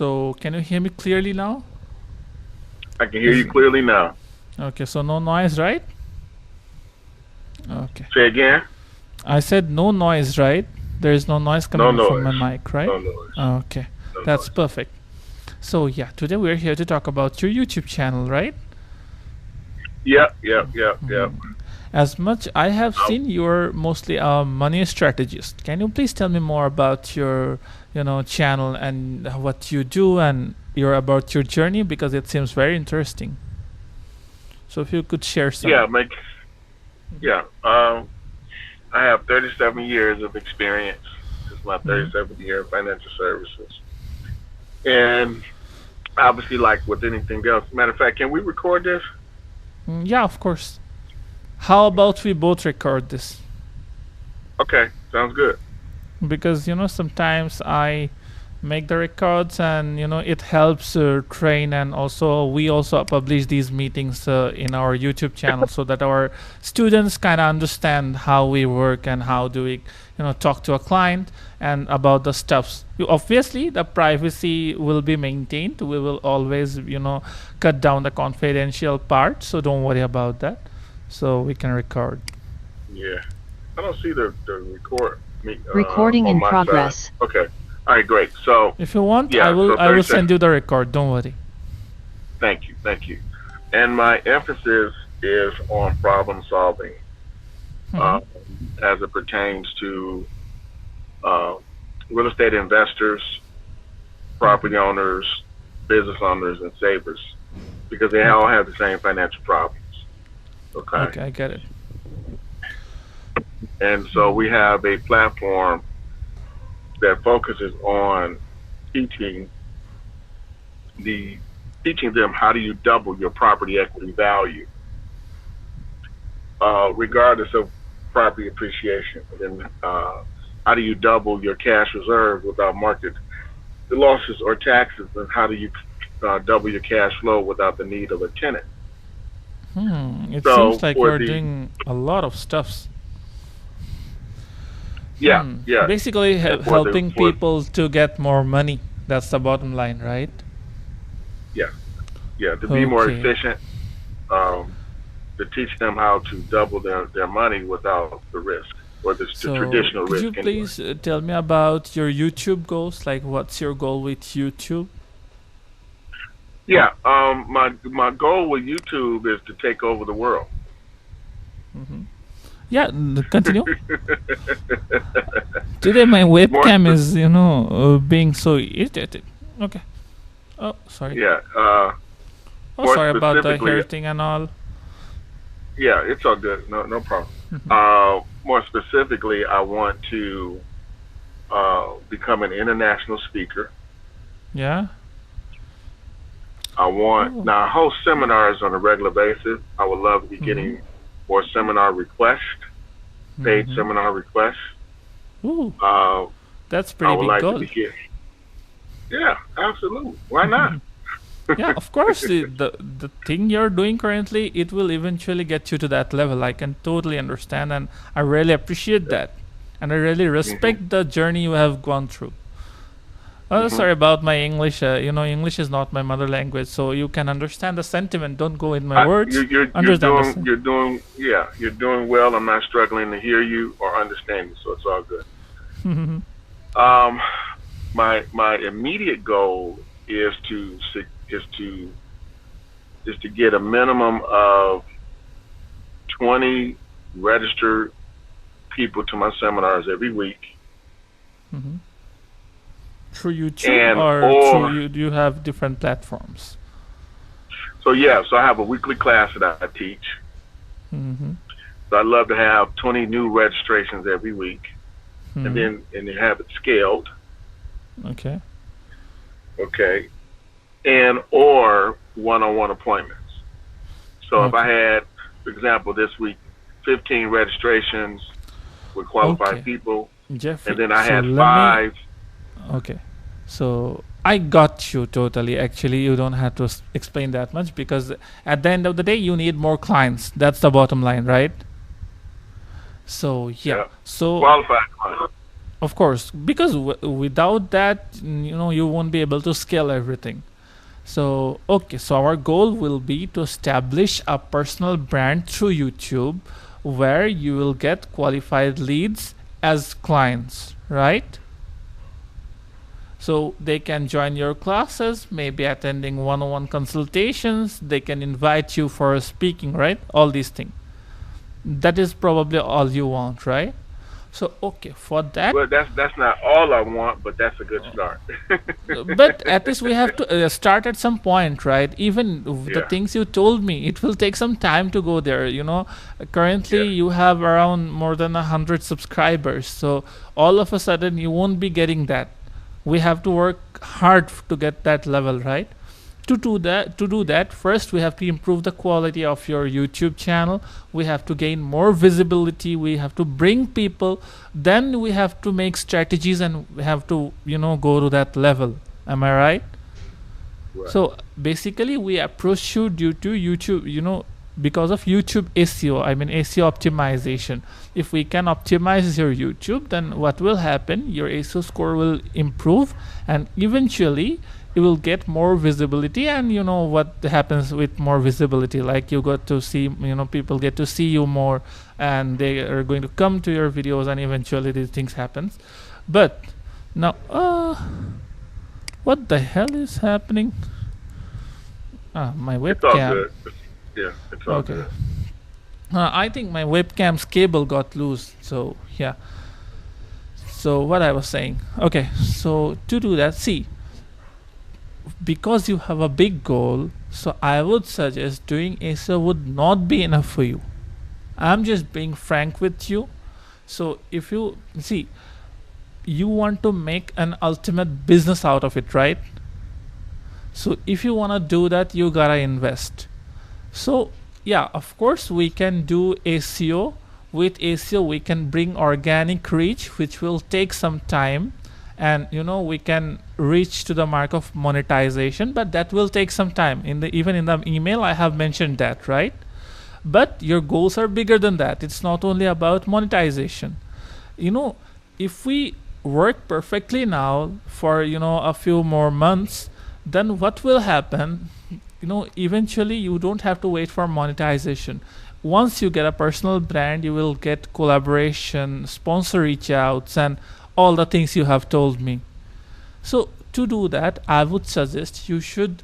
So can you hear me clearly now? I can hear you clearly now. Okay, so no noise, right? Okay. Say again? I said no noise, right? There is no noise coming from my mic, right? No noise. Okay, that's perfect. So yeah, today we're here to talk about your YouTube channel, right? Yep. As much I have seen, you're mostly a money strategist. Can you please tell me more about your, channel and what you do and about your journey, because it seems very interesting. So if you could share some. I have 37 years of experience. This is my 37th year in financial services. And obviously, like with anything else, matter of fact, can we record this? Yeah, of course. How about we both record this? Okay, sounds good. Because, sometimes I make the records and, it helps train, and also we also publish these meetings in our YouTube channel so that our students kind of understand how we work and how do we, talk to a client and about the stuffs. Obviously, the privacy will be maintained. We will always, cut down the confidential part, so don't worry about that. So we can record. Yeah, I don't see the record. Recording in progress. Side. Okay. All right, great. So if you want, I will send you the record. Don't worry. Thank you. And my emphasis is on problem solving, as it pertains to real estate investors, property owners, business owners, and savers, because they all have the same financial problems. Okay, I get it. And so we have a platform that focuses on teaching them how do you double your property equity value, regardless of property appreciation. And how do you double your cash reserve without market losses or taxes, and how do you double your cash flow without the need of a tenant? It seems like you're doing a lot of stuff. Yeah. Basically, helping people to get more money. That's the bottom line, right? Yeah. To be more efficient, to teach them how to double their money without the risk, or the traditional risk. Could you please tell me about your YouTube goals? Like, what's your goal with YouTube? Yeah, my goal with YouTube is to take over the world. Yeah, continue. Today my webcam is, being so irritated. Okay. Oh, sorry. Yeah. Sorry about the hair thing and all. Yeah, it's all good. No problem. More specifically, I want to become an international speaker. Yeah. I want now I host seminars on a regular basis. I would love to be getting more seminar requests, paid seminar requests. Ooh, that's pretty big goal. Yeah, absolutely. Why not? Yeah, of course. The thing you're doing currently, it will eventually get you to that level. I can totally understand, and I really appreciate that, and I really respect the journey you have gone through. Sorry about my English. English is not my mother language, so you can understand the sentiment. Don't go in my words. You're doing well. I'm not struggling to hear you or understand you, so it's all good. My immediate goal is to get a minimum of 20 registered people to my seminars every week. Through YouTube, or do you have different platforms? So I have a weekly class that I teach. So I'd love to have 20 new registrations every week, and then have it scaled. Okay. And or one-on-one appointments. So if I had, for example, this week, 15 registrations with qualified people, Jeffrey, and then I had 5. Okay, so I got you totally. Actually, you don't have to explain that much, because at the end of the day, you need more clients. That's the bottom line, right? So So qualified clients. Of course, because without that, you won't be able to scale everything. So, okay, so our goal will be to establish a personal brand through YouTube where you will get qualified leads as clients, right? So they can join your classes, maybe attending one-on-one consultations, they can invite you for speaking, right? All these things. That is probably all you want, right? So, okay, for that, Well, that's not all I want, but that's a good start. but at least we have to start at some point, right? Even the Yeah. things you told me, it will take some time to go there. Currently Yeah. you have around more than 100 subscribers, so all of a sudden you won't be getting that. We have to work hard to get that level, right? To do that, first we have to improve the quality of your YouTube channel. We have to gain more visibility. We have to bring people. Then we have to make strategies, and we have to go to that level. Am I right? Right. So basically, we approach you due to YouTube. Because of YouTube SEO. I mean SEO optimization. If we can optimize your YouTube, then what will happen? Your SEO score will improve, and eventually you will get more visibility. And what happens with more visibility, like you got to see, people get to see you more, and they are going to come to your videos, and eventually these things happens. But now, what the hell is happening? My It's all webcam. good. Yeah, it's all Okay. good. I think my webcam's cable got loose. So yeah. So what I was saying. Okay. So to do that, see, because you have a big goal, so I would suggest doing SEO would not be enough for you. I'm just being frank with you. So if you see, you want to make an ultimate business out of it, right? So if you want to do that, you gotta invest. So yeah, of course we can do SEO. With SEO we can bring organic reach, which will take some time, and we can reach to the mark of monetization, but that will take some time. Even in the email I have mentioned that, right? But your goals are bigger than that. It's not only about monetization. If we work perfectly now for a few more months, then what will happen? Eventually you don't have to wait for monetization. Once you get a personal brand, you will get collaboration, sponsor reach outs, and all the things you have told me. So to do that, I would suggest you should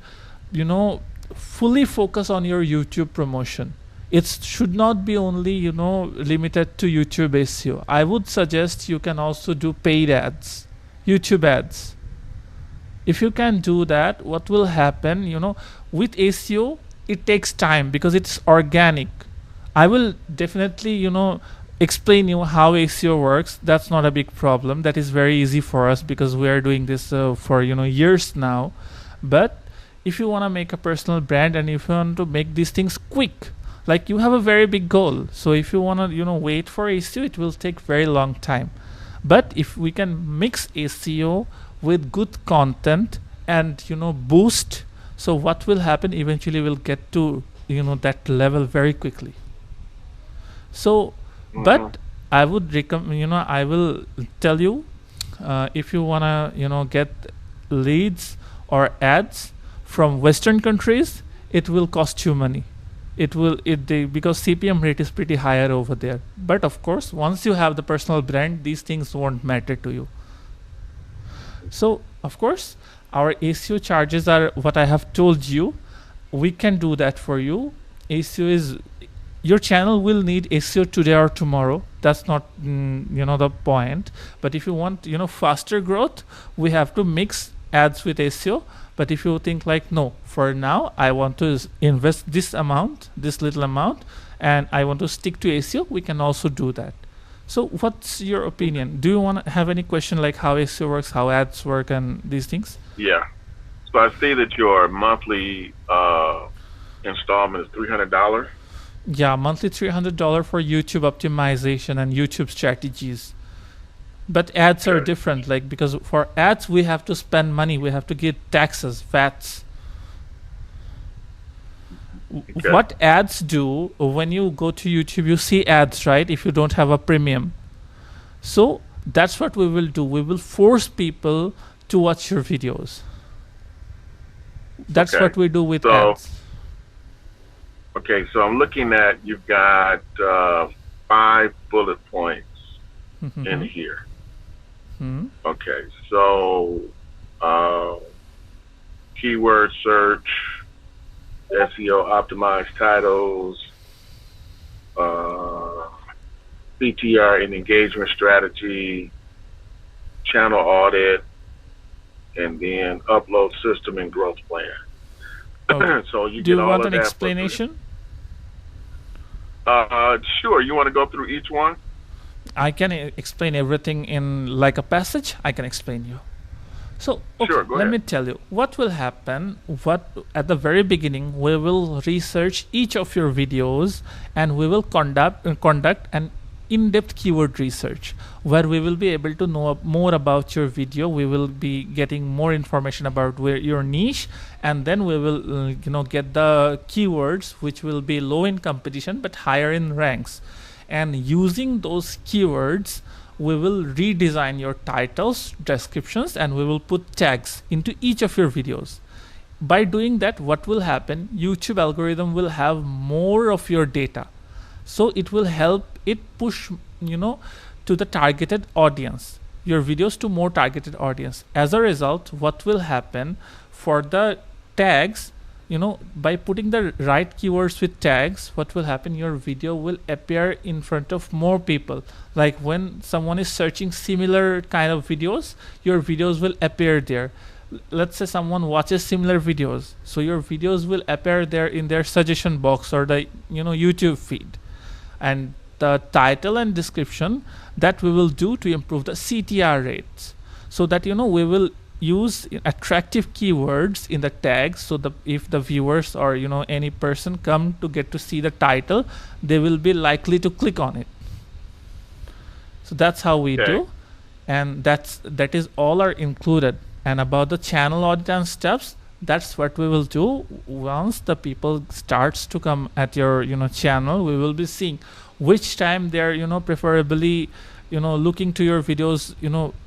fully focus on your YouTube promotion. It should not be only limited to YouTube SEO. I would suggest you can also do paid ads, YouTube ads. If you can do that, what will happen? With SEO it takes time because it's organic. I will definitely explain you how SEO works. That's not a big problem. That is very easy for us because we are doing this for years now. But if you want to make a personal brand, and if you want to make these things quick, like you have a very big goal, so if you want to wait for SEO, it will take very long time. But if we can mix SEO with good content and boost, so what will happen? Eventually we'll get to that level very quickly. So but I would recommend, I will tell you, if you wanna get leads or ads from Western countries, it will cost you money. Because CPM rate is pretty higher over there. But of course, once you have the personal brand, these things won't matter to you. So of course, our SEO charges are what I have told you. We can do that for you. SEO is, your channel will need SEO today or tomorrow. That's not the point. But if you want faster growth, we have to mix ads with SEO. But if you think like, no, for now I want to invest this little amount, and I want to stick to SEO, we can also do that. So what's your opinion? Do you want to have any question like how SEO works, how ads work, and these things? Yeah. So I see that your monthly installment is $300. Yeah, monthly $300 for YouTube optimization and YouTube strategies. But ads are different, like, because for ads we have to spend money, we have to get taxes, VATs. Okay. What ads do, when you go to YouTube, you see ads, right? If you don't have a premium. So That's what we will do. We will force people to watch your videos. That's what we do with ads. Okay, so I'm looking at, you've got 5 bullet points in here. Okay, so keyword search, SEO optimized titles, CTR and engagement strategy, channel audit, and then upload system and growth plan. Okay. So you do get you all want of an that. explanation? Sure. You want to go through each one? I can explain everything in like a passage. I can explain you. So okay, Sure, go let ahead. me tell you what will happen. What at the very beginning we will research each of your videos, and we will conduct an in-depth keyword research where we will be able to know more about your video. We will be getting more information about where your niche, and then we will get the keywords which will be low in competition but higher in ranks. And using those keywords, we will redesign your titles, descriptions, and we will put tags into each of your videos. By doing that, what will happen? YouTube algorithm will have more of your data, so it will help it push to the targeted audience, your videos to more targeted audience. As a result, what will happen for the tags, by putting the right keywords with tags, what will happen? Your video will appear in front of more people. Like when someone is searching similar kind of videos, your videos will appear there. Let's say someone watches similar videos, so your videos will appear there in their suggestion box or the YouTube feed. And the title and description, that we will do to improve the CTR rates, so that we will use attractive keywords in the tags, so if the viewers or any person come to get to see the title, they will be likely to click on it. So that's how we do, and that is all are included. And about the channel audit and steps, that's what we will do. Once the people starts to come at your channel, we will be seeing which time they're preferably looking to your videos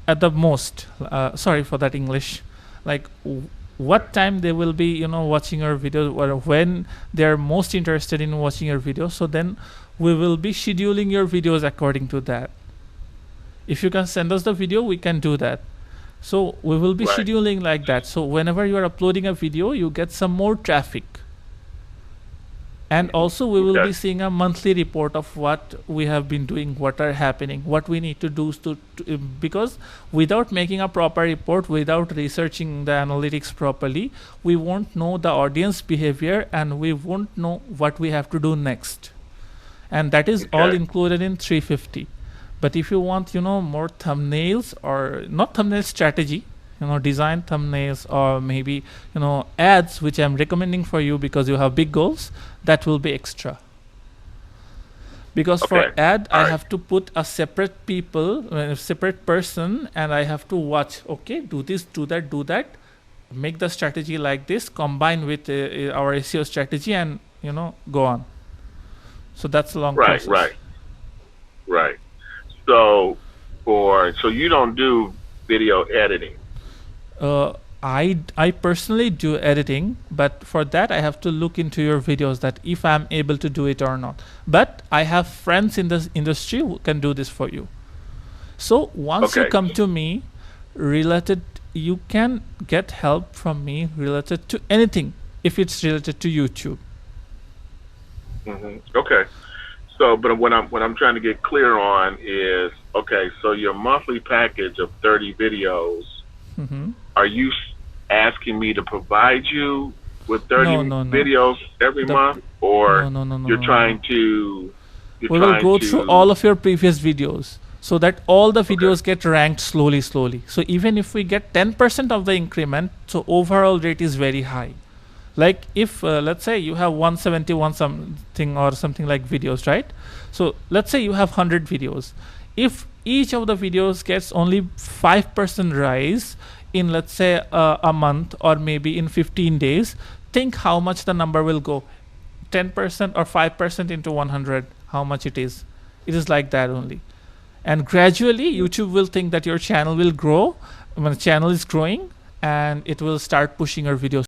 at the most. Sorry for that English. Like what time they will be watching your videos, or when they're most interested in watching your videos. So then we will be scheduling your videos according to that. If you can send us the video, we can do that. So we will be scheduling like that. So whenever you are uploading a video, you get some more traffic. And also we will be seeing a monthly report of what we have been doing, what are happening, what we need to do because without making a proper report, without researching the analytics properly, we won't know the audience behavior, and we won't know what we have to do next. And that is all included in 350. But if you want more thumbnails, or not thumbnail strategy, design thumbnails, or maybe ads, which I'm recommending for you because you have big goals, that will be extra. Because for ad, I have to put a separate separate person, and I have to watch, okay, do this, do that, make the strategy like this, combine with our SEO strategy, and go on. So that's a long process. Right. So you don't do video editing? I personally do editing, but for that I have to look into your videos that if I'm able to do it or not. But I have friends in this industry who can do this for you. So once you come to me you can get help from me related to anything if it's related to YouTube. Okay. So, but what I'm trying to get clear on is, so your monthly package of 30 videos, are you asking me to provide you with 30 videos every month, or you're trying to? We will go through all of your previous videos, so that all the videos get ranked slowly. So even if we get 10% of the increment, so overall rate is very high. Like if let's say you have 171 something or something like videos, right? So let's say you have 100 videos. If each of the videos gets only 5% rise in, let's say, a month, or maybe in 15 days, think how much the number will go. 10% or 5% into 100, how much it is. It is like that only. and gradually YouTube will think that your channel will grow, when the channel is growing, and it will start pushing your videos